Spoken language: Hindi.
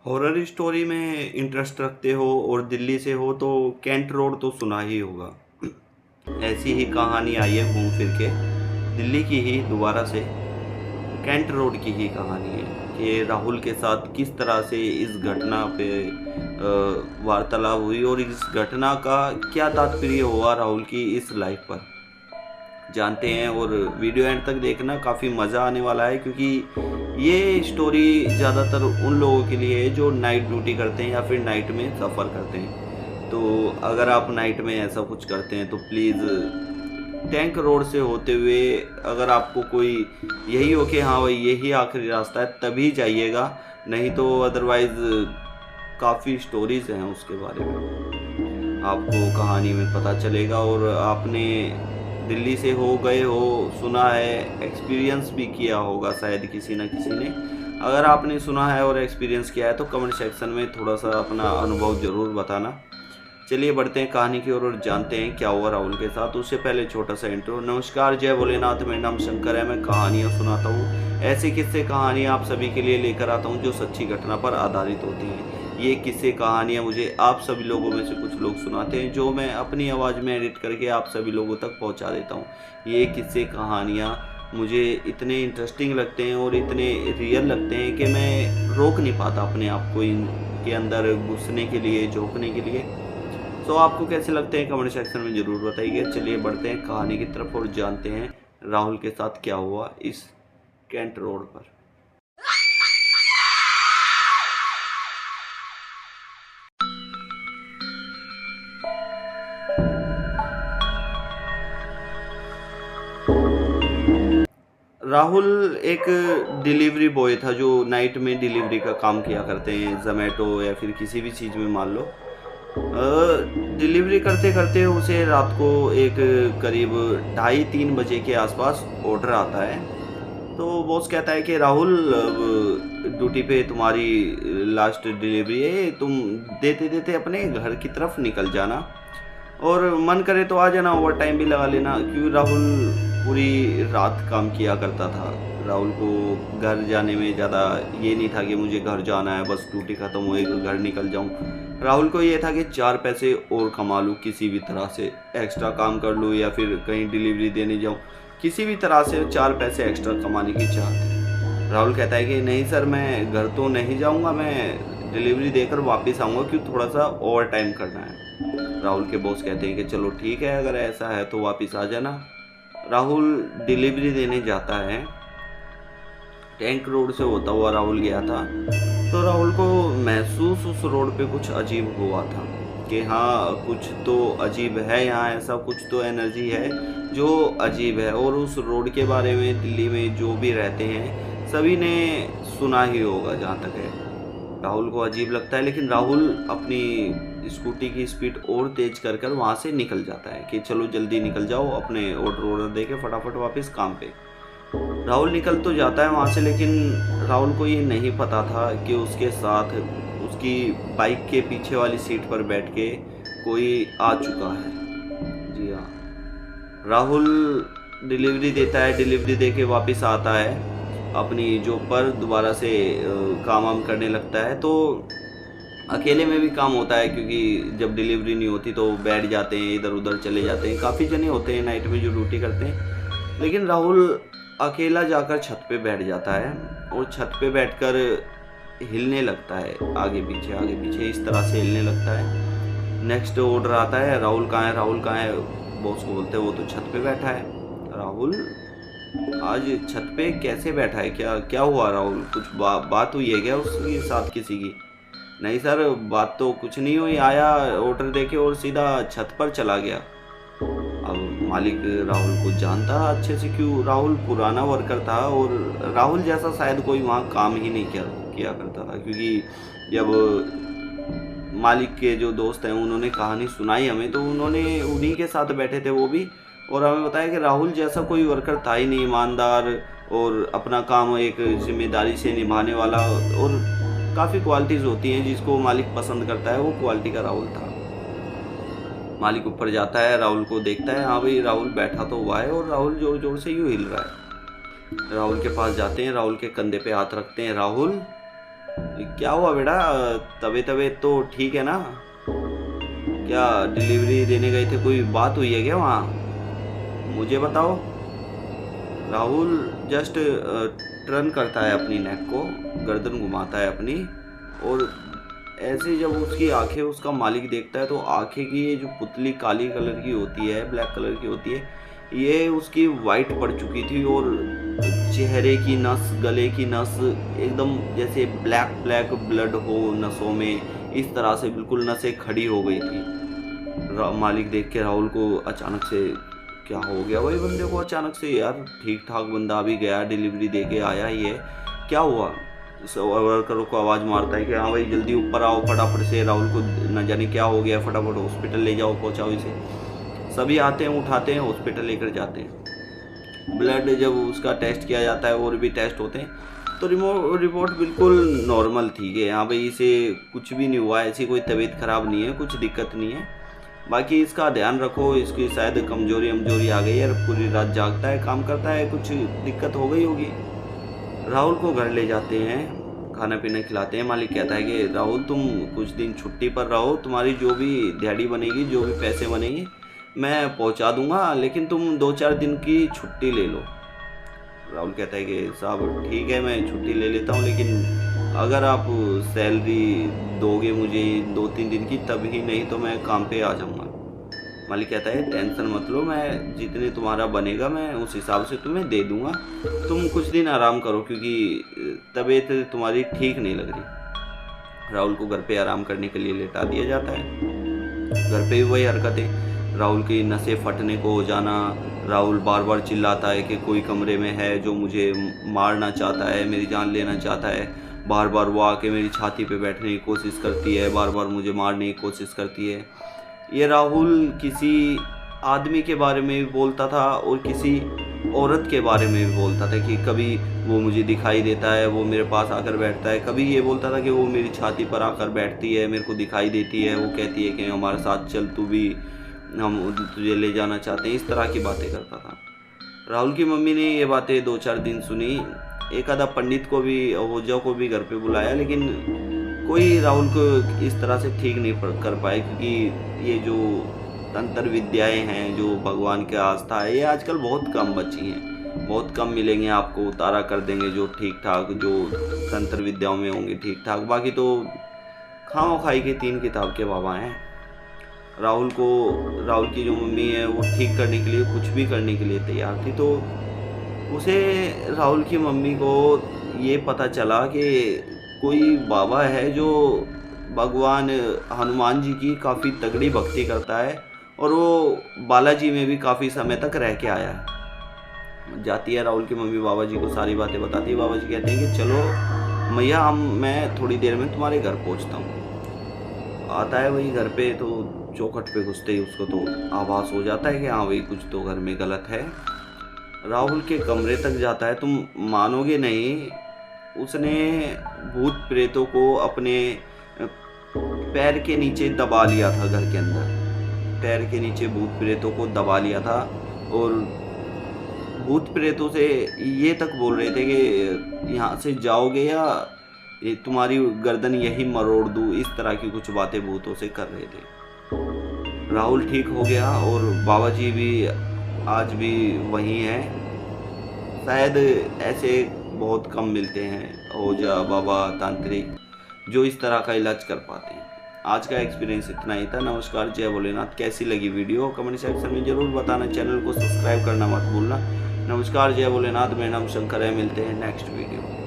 हॉरर स्टोरी में इंटरेस्ट रखते हो और दिल्ली से हो तो कैंट रोड तो सुना ही होगा। ऐसी ही कहानी आई है घूम फिर के दिल्ली की ही दोबारा से कैंट रोड की ही कहानी है कि राहुल के साथ किस तरह से इस घटना पे वार्तालाप हुई और इस घटना का क्या तात्पर्य हुआ राहुल की इस लाइफ पर जानते हैं। और वीडियो एंड तक देखना, काफ़ी मज़ा आने वाला है क्योंकि ये स्टोरी ज़्यादातर उन लोगों के लिए है जो नाइट ड्यूटी करते हैं या फिर नाइट में सफ़र करते हैं। तो अगर आप नाइट में ऐसा कुछ करते हैं तो प्लीज़ टैंक रोड से होते हुए, अगर आपको कोई यही हो कि हाँ भाई यही आखिरी रास्ता है तभी जाइएगा, नहीं तो अदरवाइज़ काफ़ी स्टोरीज़ हैं उसके बारे में, आपको कहानी में पता चलेगा। और आपने दिल्ली से हो गए हो, सुना है, एक्सपीरियंस भी किया होगा शायद किसी न किसी ने। अगर आपने सुना है और एक्सपीरियंस किया है तो कमेंट सेक्शन में थोड़ा सा अपना अनुभव ज़रूर बताना। चलिए बढ़ते हैं कहानी की ओर और जानते हैं क्या हुआ राहुल के साथ। उससे पहले छोटा सा इंट्रो। नमस्कार, जय भोलेनाथ, मेरा नाम शंकर है। मैं कहानियाँ सुनाता हूँ, ऐसी किस्से कहानियाँ आप सभी के लिए लेकर आता हूँ जो सच्ची घटना पर आधारित होती हैं। ये किस्से कहानियाँ मुझे आप सभी लोगों में से कुछ लोग सुनाते हैं जो मैं अपनी आवाज़ में एडिट करके आप सभी लोगों तक पहुँचा देता हूँ। ये किस्से कहानियाँ मुझे इतने इंटरेस्टिंग लगते हैं और इतने रियल लगते हैं कि मैं रोक नहीं पाता अपने आप को इनके अंदर घुसने के लिए, झोंकने के लिए। तो आपको कैसे लगते हैं कमेंट सेक्शन में ज़रूर बताइए। चलिए बढ़ते हैं कहानी की तरफ और जानते हैं राहुल के साथ क्या हुआ इस कैंट रोड पर। राहुल एक डिलीवरी बॉय था जो नाइट में डिलीवरी का काम किया करते हैं, जोमेटो या फिर किसी भी चीज़ में मान लो। डिलीवरी करते करते उसे रात को एक करीब 2:30-3 बजे के आसपास ऑर्डर आता है। तो बॉस कहता है कि राहुल ड्यूटी पे तुम्हारी लास्ट डिलीवरी है, तुम देते देते अपने घर की तरफ निकल जाना और मन करे तो आ जाना, ओवर टाइम भी लगा लेना। क्योंकि राहुल पूरी रात काम किया करता था। राहुल को घर जाने में ज़्यादा ये नहीं था कि मुझे घर जाना है, बस ड्यूटी ख़त्म हुई तो घर निकल जाऊं। राहुल को ये था कि 4 पैसे और कमा लूँ, किसी भी तरह से एक्स्ट्रा काम कर लूँ या फिर कहीं डिलीवरी देने जाऊँ, किसी भी तरह से 4 पैसे एक्स्ट्रा कमाने की चाह थी। राहुल कहता है कि नहीं सर, मैं घर तो नहीं जाऊँगा, मैं डिलीवरी देकर वापस आऊँगा क्योंकि थोड़ा सा ओवर टाइम करना है। राहुल के बॉस कहते हैं कि चलो ठीक है, अगर ऐसा है तो वापस आ जाना। राहुल डिलीवरी देने जाता है। टैंक रोड से होता हुआ राहुल गया था तो राहुल को महसूस उस रोड पे कुछ अजीब हुआ था कि हाँ कुछ तो अजीब है यहाँ, ऐसा कुछ तो एनर्जी है जो अजीब है। और उस रोड के बारे में दिल्ली में जो भी रहते हैं सभी ने सुना ही होगा जहाँ तक है। राहुल को अजीब लगता है लेकिन राहुल अपनी स्कूटी की स्पीड और तेज कर कर वहाँ से निकल जाता है कि चलो जल्दी निकल जाओ, अपने ऑर्डर दे के फटाफट वापस काम पे। राहुल निकल तो जाता है वहाँ से, लेकिन राहुल को ये नहीं पता था कि उसके साथ उसकी बाइक के पीछे वाली सीट पर बैठ के कोई आ चुका है। जी हाँ, राहुल डिलीवरी देता है, डिलीवरी दे के वापस आता है अपनी जॉब पर, दोबारा से काम वाम करने लगता है। तो अकेले में भी काम होता है क्योंकि जब डिलीवरी नहीं होती तो बैठ जाते हैं, इधर उधर चले जाते हैं, काफ़ी जने होते हैं नाइट में जो ड्यूटी करते हैं। लेकिन राहुल अकेला जाकर छत पे बैठ जाता है और छत पे बैठकर हिलने लगता है, आगे पीछे इस तरह से हिलने लगता है। नेक्स्ट ऑर्डर आता है, राहुल कहाँ है, राहुल कहाँ है। बॉस को बोलते हैं वो तो छत पे बैठा है। राहुल आज छत पे कैसे बैठा है, क्या क्या हुआ राहुल, कुछ बात हुई है क्या उसके साथ किसी की? नहीं सर, बात तो कुछ नहीं हुई, आया ऑर्डर देके और सीधा छत पर चला गया। अब मालिक राहुल को जानता अच्छे से, क्यों राहुल पुराना वर्कर था और राहुल जैसा शायद कोई वहाँ काम ही नहीं किया करता था। क्योंकि जब मालिक के जो दोस्त हैं उन्होंने कहानी सुनाई हमें तो उन्होंने उन्हीं के साथ बैठे थे वो भी, और हमें बताया कि राहुल जैसा कोई वर्कर था ही नहीं, ईमानदार और अपना काम एक जिम्मेदारी से निभाने वाला, और काफ़ी क्वालिटीज़ होती हैं जिसको मालिक पसंद करता है, वो क्वालिटी का राहुल था। मालिक ऊपर जाता है, राहुल को देखता है, हाँ भाई राहुल बैठा तो हुआ है और राहुल जोर जोर से यूँ हिल रहा है। राहुल के पास जाते हैं, राहुल के कंधे पे हाथ रखते हैं। राहुल क्या हुआ बेटा, तबीयत तबीयत तो ठीक है ना? क्या डिलीवरी देने गए थे, कोई बात हुई है क्या वहाँ? मुझे बताओ। राहुल जस्ट टर्न करता है अपनी नेक को, गर्दन घुमाता है अपनी, और ऐसे जब उसकी आंखें उसका मालिक देखता है तो आंखें की ये जो पुतली काली कलर की होती है, ब्लैक कलर की होती है, ये उसकी वाइट पड़ चुकी थी, और चेहरे की नस, गले की नस एकदम जैसे ब्लैक ब्लैक ब्लड हो नसों में, इस तरह से बिल्कुल नसें खड़ी हो गई थी। मालिक देख के राहुल को अचानक से, क्या हो गया भाई बंदे को अचानक से, यार ठीक ठाक बंदा अभी गया डिलीवरी दे के आया ही है, क्या हुआ? वर्कर को आवाज़ मारता है कि हाँ भाई जल्दी ऊपर आओ फटाफट से, राहुल को न जाने क्या हो गया, फटाफट हॉस्पिटल ले जाओ, पहुँचाओ इसे। सभी आते हैं, उठाते हैं, हॉस्पिटल लेकर जाते हैं। ब्लड जब उसका टेस्ट किया जाता है और भी टेस्ट होते हैं तो रिपोर्ट बिल्कुल नॉर्मल थी कि हाँ भाई इसे कुछ भी नहीं हुआ, ऐसी कोई तबीयत ख़राब नहीं है, कुछ दिक्कत नहीं है, बाकी इसका ध्यान रखो, इसकी शायद कमजोरी आ गई है, पूरी रात जागता है, काम करता है, कुछ दिक्कत हो गई होगी। राहुल को घर ले जाते हैं, खाना पीना खिलाते हैं। मालिक कहता है कि राहुल तुम कुछ दिन छुट्टी पर रहो, तुम्हारी जो भी दिहाड़ी बनेगी, जो भी पैसे बनेंगे मैं पहुंचा दूंगा, लेकिन तुम 2-4 दिन की छुट्टी ले लो। राहुल कहता है कि साहब ठीक है मैं छुट्टी ले लेता हूँ, लेकिन अगर आप सैलरी दोगे मुझे 2-3 दिन की तब ही, नहीं तो मैं काम पे आ जाऊँगा। मालिक कहता है टेंशन मत लो, मैं जितने तुम्हारा बनेगा मैं उस हिसाब से तुम्हें दे दूँगा, तुम कुछ दिन आराम करो क्योंकि तबीयत तुम्हारी ठीक नहीं लग रही। राहुल को घर पे आराम करने के लिए लेटा दिया जाता है। घर पे भी वही हरकतें, राहुल की नसें फटने को हो जाना, राहुल बार बार चिल्लाता है कि कोई कमरे में है जो मुझे मारना चाहता है, मेरी जान लेना चाहता है, बार बार वो आके मेरी छाती पे बैठने की कोशिश करती है, बार बार मुझे मारने की कोशिश करती है। ये राहुल किसी आदमी के बारे में भी बोलता था और किसी औरत के बारे में भी बोलता था कि कभी वो मुझे दिखाई देता है, वो मेरे पास आकर बैठता है, कभी ये बोलता था कि वो मेरी छाती पर आकर बैठती है, मेरे को दिखाई देती है, वो कहती है कि हमारे साथ चल तू भी, हम तुझे ले जाना चाहते हैं, इस तरह की बातें करता था। राहुल की मम्मी ने ये बातें 2-4 दिन सुनी, एक आधा पंडित को भी, ओझा को भी घर पे बुलाया, लेकिन कोई राहुल को इस तरह से ठीक नहीं कर पाए, क्योंकि ये जो तंत्र विद्याएं हैं, जो भगवान की आस्था है, ये आजकल बहुत कम बची हैं, बहुत कम मिलेंगे आपको, उतारा कर देंगे जो ठीक ठाक, जो तंत्र विद्याओं में होंगे ठीक ठाक, बाकी तो खाओ खाई के 3 किताब के बाबा हैं। राहुल की जो मम्मी है वो ठीक करने के लिए, कुछ भी करने के लिए तैयार थी, तो उसे राहुल की मम्मी को ये पता चला कि कोई बाबा है जो भगवान हनुमान जी की काफ़ी तगड़ी भक्ति करता है, और वो बालाजी में भी काफ़ी समय तक रह के आया है। जाती है राहुल की मम्मी, बाबा जी को सारी बातें बताती है। बाबा जी कहते हैं कि चलो मैया, मैं थोड़ी देर में तुम्हारे घर पहुंचता हूँ। आता है वही घर पे, तो चौखट पे घुसते ही उसको तो आभास हो जाता है कि हाँ भाई कुछ तो घर में गलत है। राहुल के कमरे तक जाता है, तुम मानोगे नहीं, उसने भूत प्रेतों को अपने पैर के नीचे दबा लिया था। घर के अंदर पैर के नीचे भूत प्रेतों को दबा लिया था, और भूत प्रेतों से ये तक बोल रहे थे कि यहाँ से जाओगे या ये तुम्हारी गर्दन यही मरोड़ दूँ, इस तरह की कुछ बातें भूतों से कर रहे थे। राहुल ठीक हो गया, और बाबा जी भी आज भी वहीं हैं। शायद ऐसे बहुत कम मिलते हैं ओझा बाबा तांत्रिक जो इस तरह का इलाज कर पाते हैं। आज का एक्सपीरियंस इतना ही था। नमस्कार, जय भोलेनाथ। कैसी लगी वीडियो कमेंट सेक्शन में ज़रूर बताना, चैनल को सब्सक्राइब करना मत भूलना। नमस्कार, जय भोलेनाथ। मेरा नाम शंकर है, मिलते हैं नेक्स्ट वीडियो में।